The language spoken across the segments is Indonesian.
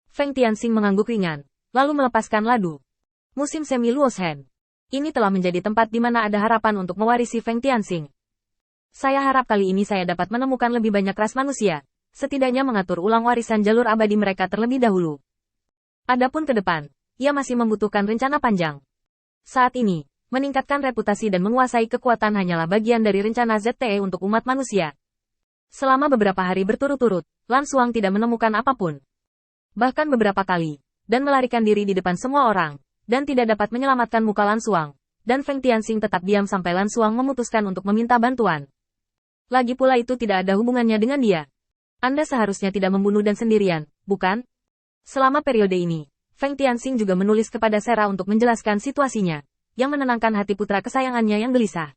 Feng Tianxing mengangguk ringan, lalu melepaskan ladu. Musim semi Luoshen. Ini telah menjadi tempat di mana ada harapan untuk mewarisi Feng Tianxing. Saya harap kali ini saya dapat menemukan lebih banyak ras manusia, setidaknya mengatur ulang warisan jalur abadi mereka terlebih dahulu. Adapun ke depan, ia masih membutuhkan rencana panjang. Saat ini, meningkatkan reputasi dan menguasai kekuatan hanyalah bagian dari rencana ZTE untuk umat manusia. Selama beberapa hari berturut-turut, Lan Xuang tidak menemukan apapun. Bahkan beberapa kali, dan melarikan diri di depan semua orang, dan tidak dapat menyelamatkan muka Lan Xuang, dan Feng Tianxing tetap diam sampai Lan Xuang memutuskan untuk meminta bantuan. Lagi pula itu tidak ada hubungannya dengan dia. Anda seharusnya tidak membunuh dan sendirian, bukan? Selama periode ini, Feng Tianxing juga menulis kepada Sera untuk menjelaskan situasinya, yang menenangkan hati putra kesayangannya yang gelisah.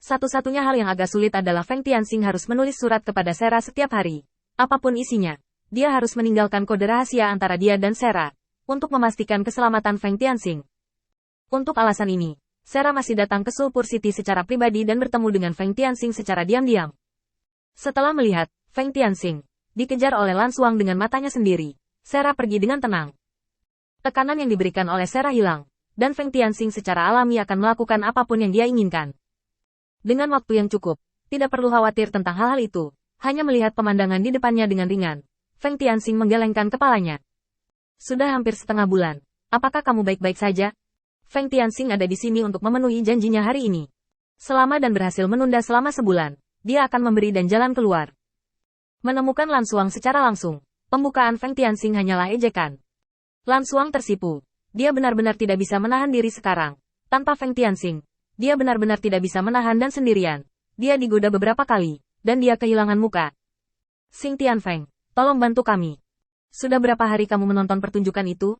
Satu-satunya hal yang agak sulit adalah Feng Tianxing harus menulis surat kepada Sera setiap hari. Apapun isinya, dia harus meninggalkan kode rahasia antara dia dan Sera, untuk memastikan keselamatan Feng Tianxing. Untuk alasan ini, Sera masih datang ke Sulphur City secara pribadi dan bertemu dengan Feng Tianxing secara diam-diam. Setelah melihat Feng Tianxing dikejar oleh Lan Xuang dengan matanya sendiri, Sera pergi dengan tenang. Tekanan yang diberikan oleh Sera hilang, dan Feng Tianxing secara alami akan melakukan apapun yang dia inginkan. Dengan waktu yang cukup, tidak perlu khawatir tentang hal-hal itu, hanya melihat pemandangan di depannya dengan ringan. Feng Tianxing menggelengkan kepalanya. Sudah hampir setengah bulan, apakah kamu baik-baik saja? Feng Tianxing ada di sini untuk memenuhi janjinya hari ini. Selama dan berhasil menunda selama sebulan, dia akan memberi dan jalan keluar. Menemukan Lan Xuang secara langsung, pembukaan Feng Tianxing hanyalah ejekan. Lan Xuang tersipu. Dia benar-benar tidak bisa menahan diri sekarang. Tanpa Feng Tianxing, dia benar-benar tidak bisa menahan dan sendirian. Dia digoda beberapa kali, dan dia kehilangan muka. Xing Tianfeng, tolong bantu kami. Sudah berapa hari kamu menonton pertunjukan itu?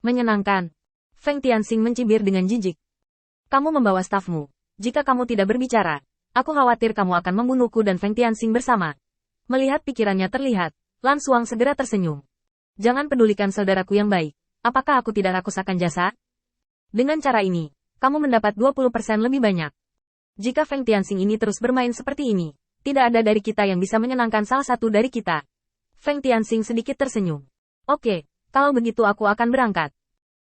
Menyenangkan. Feng Tianxing mencibir dengan jijik. Kamu membawa stafmu. Jika kamu tidak berbicara, aku khawatir kamu akan membunuhku dan Feng Tianxing bersama. Melihat pikirannya terlihat, Lan Xuang segera tersenyum. Jangan pedulikan saudaraku yang baik. Apakah aku tidak rakusakan jasa? Dengan cara ini, kamu mendapat 20% lebih banyak. Jika Feng Tianxing ini terus bermain seperti ini, tidak ada dari kita yang bisa menyenangkan salah satu dari kita. Feng Tianxing sedikit tersenyum. Oke, kalau begitu aku akan berangkat.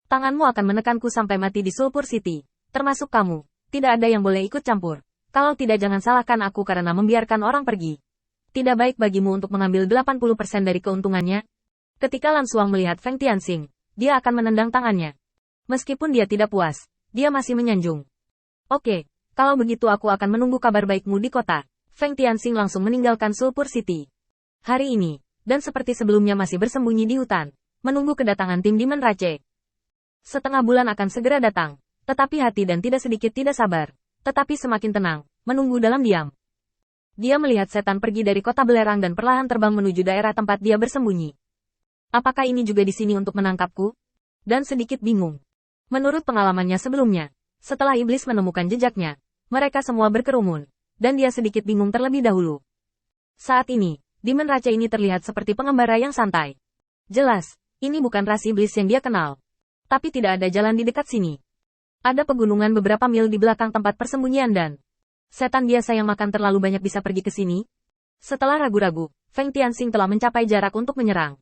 Tanganmu akan menekanku sampai mati di Sulphur City, termasuk kamu. Tidak ada yang boleh ikut campur. Kalau tidak jangan salahkan aku karena membiarkan orang pergi. Tidak baik bagimu untuk mengambil 80% dari keuntungannya. Ketika Lan Xuang melihat Feng Tianxing, dia akan menendang tangannya. Meskipun dia tidak puas, dia masih menyanjung. Oke, kalau begitu aku akan menunggu kabar baikmu di kota. Feng Tianxing langsung meninggalkan Sulphur City. Hari ini, dan seperti sebelumnya masih bersembunyi di hutan, menunggu kedatangan tim Demon Rache. Setengah bulan akan segera datang, tetapi hati dan tidak sedikit tidak sabar, tetapi semakin tenang, menunggu dalam diam. Dia melihat setan pergi dari kota belerang dan perlahan terbang menuju daerah tempat dia bersembunyi. Apakah ini juga di sini untuk menangkapku? Dan sedikit bingung. Menurut pengalamannya sebelumnya, setelah iblis menemukan jejaknya, mereka semua berkerumun, dan dia sedikit bingung terlebih dahulu. Saat ini, Demon Raja ini terlihat seperti pengembara yang santai. Jelas, ini bukan ras iblis yang dia kenal. Tapi tidak ada jalan di dekat sini. Ada pegunungan beberapa mil di belakang tempat persembunyian dan setan biasa yang makan terlalu banyak bisa pergi ke sini. Setelah ragu-ragu, Feng Tianxing telah mencapai jarak untuk menyerang.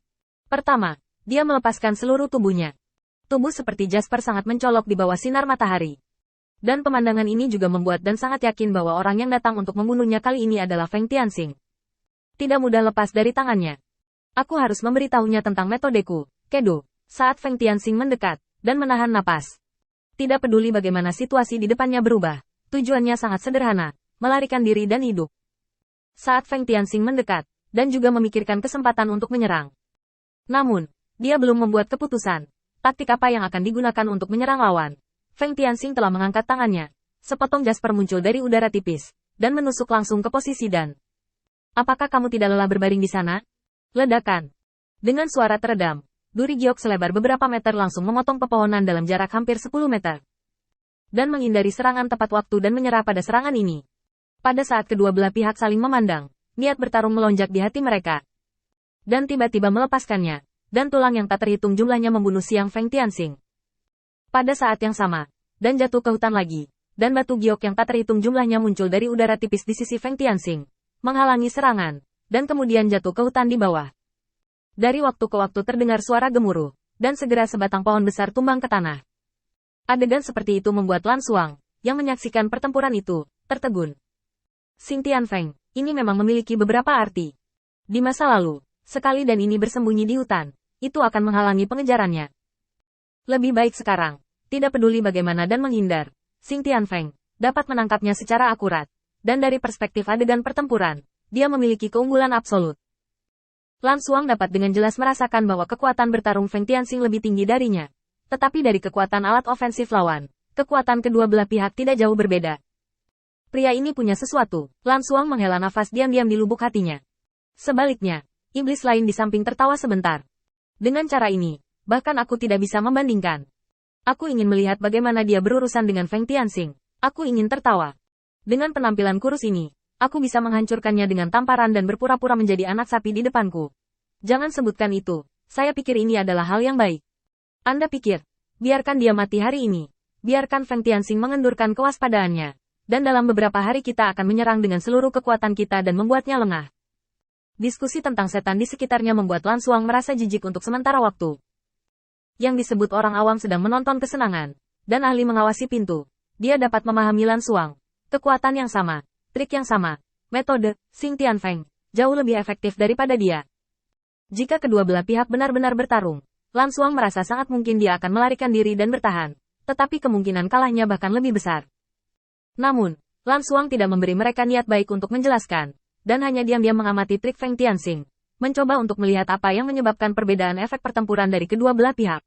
Pertama, dia melepaskan seluruh tubuhnya. Tubuh seperti jasper sangat mencolok di bawah sinar matahari. Dan pemandangan ini juga membuat dan sangat yakin bahwa orang yang datang untuk membunuhnya kali ini adalah Feng Tianxing. Tidak mudah lepas dari tangannya. Aku harus memberitahunya tentang metodeku, Kedo, saat Feng Tianxing mendekat, dan menahan napas. Tidak peduli bagaimana situasi di depannya berubah, tujuannya sangat sederhana, melarikan diri dan hidup. Saat Feng Tianxing mendekat, dan juga memikirkan kesempatan untuk menyerang. Namun, dia belum membuat keputusan. Taktik apa yang akan digunakan untuk menyerang lawan? Feng Tianxing telah mengangkat tangannya. Sepotong jasper muncul dari udara tipis, dan menusuk langsung ke posisi Dan. Apakah kamu tidak lelah berbaring di sana? Ledakan. Dengan suara teredam, duri giok selebar beberapa meter langsung memotong pepohonan dalam jarak hampir 10 meter. Dan menghindari serangan tepat waktu dan menyerah pada serangan ini. Pada saat kedua belah pihak saling memandang, niat bertarung melonjak di hati mereka. Dan tiba-tiba melepaskannya, dan tulang yang tak terhitung jumlahnya membunuh siang Feng Tianxing. Pada saat yang sama, dan jatuh ke hutan lagi, dan batu giok yang tak terhitung jumlahnya muncul dari udara tipis di sisi Feng Tianxing, menghalangi serangan, dan kemudian jatuh ke hutan di bawah. Dari waktu ke waktu terdengar suara gemuruh, dan segera sebatang pohon besar tumbang ke tanah. Adegan seperti itu membuat Lan Xuang, yang menyaksikan pertempuran itu, tertegun. Xing Tianfeng, ini memang memiliki beberapa arti. Di masa lalu, sekali dan ini bersembunyi di hutan, itu akan menghalangi pengejarannya. Lebih baik sekarang, tidak peduli bagaimana dan menghindar, Xing Tianfeng dapat menangkapnya secara akurat, dan dari perspektif adegan pertempuran, dia memiliki keunggulan absolut. Lan Xuang dapat dengan jelas merasakan bahwa kekuatan bertarung Feng Tianxing lebih tinggi darinya. Tetapi dari kekuatan alat ofensif lawan, kekuatan kedua belah pihak tidak jauh berbeda. Pria ini punya sesuatu. Lan Xuang menghela nafas diam-diam di lubuk hatinya. Sebaliknya, iblis lain di samping tertawa sebentar. Dengan cara ini, bahkan aku tidak bisa membandingkan. Aku ingin melihat bagaimana dia berurusan dengan Feng Tianxing. Aku ingin tertawa. Dengan penampilan kurus ini, aku bisa menghancurkannya dengan tamparan dan berpura-pura menjadi anak sapi di depanku. Jangan sebutkan itu. Saya pikir ini adalah hal yang baik. Anda pikir, biarkan dia mati hari ini. Biarkan Feng Tianxing mengendurkan kewaspadaannya. Dan dalam beberapa hari kita akan menyerang dengan seluruh kekuatan kita dan membuatnya lengah. Diskusi tentang setan di sekitarnya membuat Lan Xuang merasa jijik untuk sementara waktu. Yang disebut orang awam sedang menonton kesenangan, dan ahli mengawasi pintu. Dia dapat memahami Lan Xuang. Kekuatan yang sama, trik yang sama, metode Xing Tianfeng jauh lebih efektif daripada dia. Jika kedua belah pihak benar-benar bertarung, Lan Xuang merasa sangat mungkin dia akan melarikan diri dan bertahan, tetapi kemungkinan kalahnya bahkan lebih besar. Namun, Lan Xuang tidak memberi mereka niat baik untuk menjelaskan, dan hanya diam-diam mengamati trik Feng Tianxing, mencoba untuk melihat apa yang menyebabkan perbedaan efek pertempuran dari kedua belah pihak.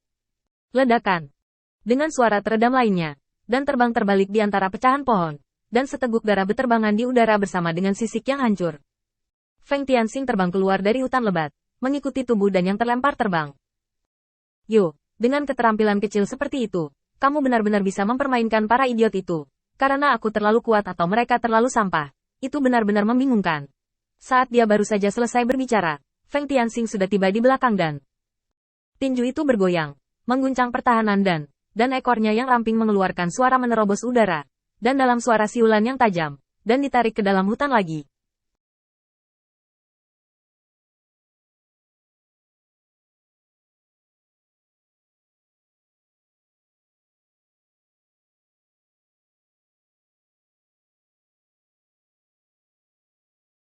Ledakan. Dengan suara teredam lainnya, dan terbang terbalik di antara pecahan pohon, dan seteguk darah beterbangan di udara bersama dengan sisik yang hancur. Feng Tianxing terbang keluar dari hutan lebat, mengikuti tubuh dan yang terlempar terbang. Yo, dengan keterampilan kecil seperti itu, kamu benar-benar bisa mempermainkan para idiot itu. Karena aku terlalu kuat atau mereka terlalu sampah. Itu benar-benar membingungkan. Saat dia baru saja selesai berbicara, Feng Tianxing sudah tiba di belakang dan tinju itu bergoyang, mengguncang pertahanan dan ekornya yang ramping mengeluarkan suara menerobos udara. Dan dalam suara siulan yang tajam, dan ditarik ke dalam hutan lagi.